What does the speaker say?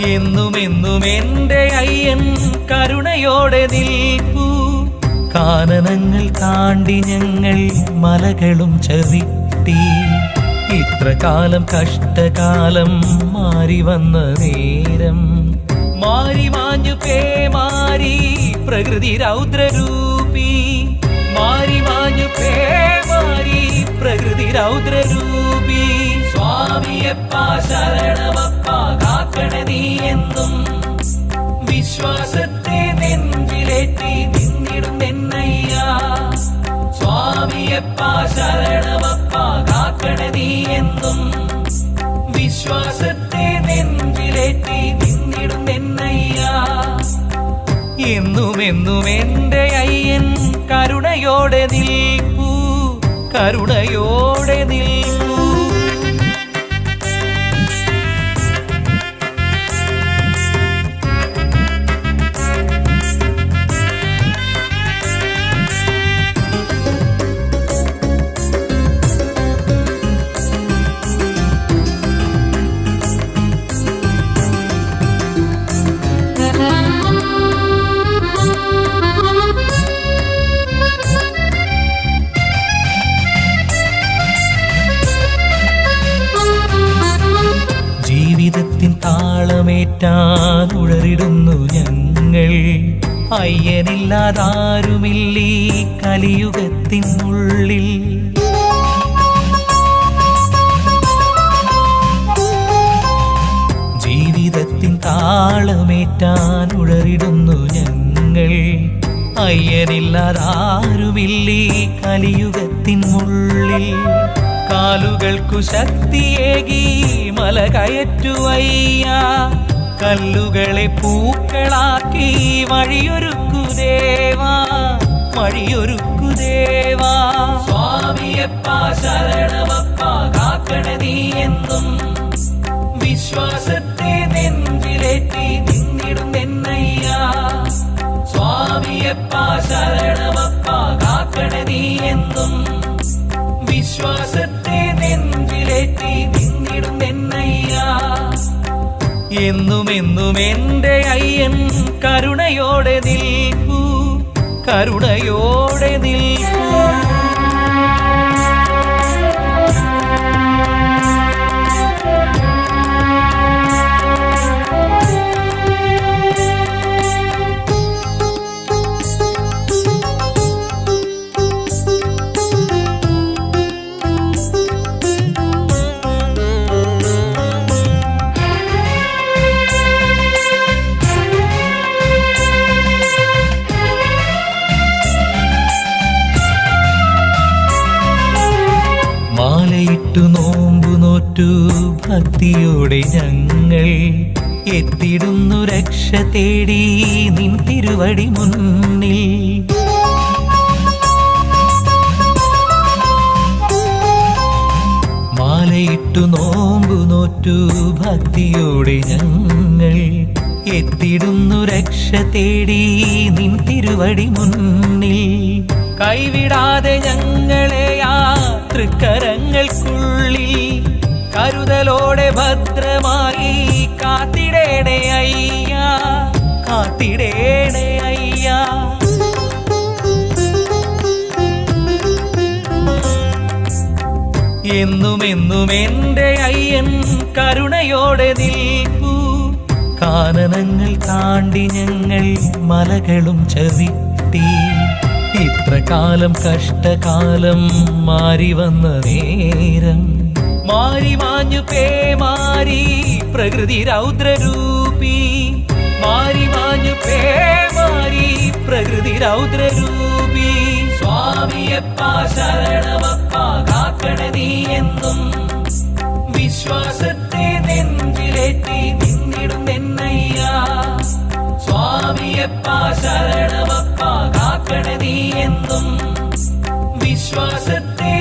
എന്നുമെന്നും എന്റെ അയ്യൻ കരുണയോടെ നിൽപ്പൂ. കാനനങ്ങൾ താണ്ടി ഞങ്ങൾ മലകളും ചവിട്ടി. ഇത്ര കാലം കഷ്ടകാലം മാറി വന്ന നേരം മാറി മാഞ്ഞു പേമാരി പ്രകൃതി രൗദ്രരൂപി. മാറി മാഞ്ഞു പേമാരി പ്രകൃതി രൗദ്രരൂപി. സ്വാമിയപ്പ ശരണമപ്പ കാക്കണ നീ എന്നും വിശ്വാസത്തെ നെഞ്ചിലേറ്റി നിന്നിടുന്നെന്നയ്യ. സ്വാമിയപ്പ ശരണമപ്പ കാക്കണ നീ എന്നും വിശ്വാസത്തെ നെഞ്ചിലേറ്റി നിന്നിടുന്നെന്നയ്യ. എന്നുമെന്നും എന്റെ അയ്യൻ കരുണയോടെ നിൽപ്പൂ. കരുണയോടെ നിൽപ്പൂ. ജീവിതത്തിൻ താളമേറ്റാൻ ഉഴറിടുന്നു ഞങ്ങൾ. അയ്യനില്ലാതാരുമില്ലീ കലിയുഗത്തിനുള്ളിൽ. ജീവിതത്തിൻ താളമേറ്റാൻ ഉഴറിടുന്നു ഞങ്ങൾ. അയ്യനില്ലാതാരുമില്ലീ കലിയുഗത്തിനുള്ളിൽ. കാലുകൾക്കു ശക്തിയേകി മല കയറ്റുവയ്യ. കല്ലുകളെ പൂക്കളാക്കി വഴിയൊരുക്കുദേവാ. വഴിയൊരുക്കുദേവാ. സ്വാമിയപ്പ ശരണമപ്പ കാക്കണ നീ എന്നും വിശ്വാസത്തെ നെഞ്ചിലേറ്റി നിന്നിടുന്നെന്നയ്യ. സ്വാമിയപ്പ ശരണമപ്പ കാക്കണ നീ എന്നും വിശ്വാസത്തെ നെഞ്ചിലേറ്റി നിന്നിടുന്നെന്നയ്യ. എന്നുമെന്നും എന്റെ അയ്യൻ കരുണയോടെ നിൽപ്പൂ. കരുണയോടെ നിൽപ്പൂ. മാലയിട്ടു നോമ്പു നോറ്റു ഭക്തിയോടെ ഞങ്ങൾ എത്തിടുന്നു രക്ഷ തേടി നിൻ തിരുവടി മുന്നിൽ. മാലയിട്ടു നോമ്പു നോറ്റു ഭക്തിയോടെ ഞങ്ങൾ എത്തിടുന്നു രക്ഷ തേടി നിൻ തിരുവടി മുന്നിൽ. കൈവിടാതെ ഞങ്ങളെ ആ തൃക്കരങ്ങൾക്കുള്ളിൽ കരുതലോടെ ഭദ്രമായി കാത്തിടേണേ അയ്യ. കാത്തിടേണേ അയ്യ. എന്നുമെന്നും എന്റെ അയ്യൻ കരുണയോടെ നിൽപ്പൂ. കാനനങ്ങൾ താണ്ടി ഞങ്ങൾ മലകളും ചവിട്ടി. ഇത്ര കാലം കഷ്ടകാലം മാറി വന്ന നേരം മാറി മാഞ്ഞു പേമാരി പ്രകൃതി രൗദ്രരൂപി. മാറി മാഞ്ഞു പേമാരി പ്രകൃതി രൗദ്രരൂപി. സ്വാമിയപ്പ ശരണമപ്പ കാക്കണ നീ എന്നും വിശ്വാസത്തെ നെഞ്ചിലേറ്റി നിന്നിടുന്നെന്നയ്യ. സ്വാമിയപ്പ ശരണമപ്പ കാക്കണ നീ എന്നും വിശ്വാസത്തെ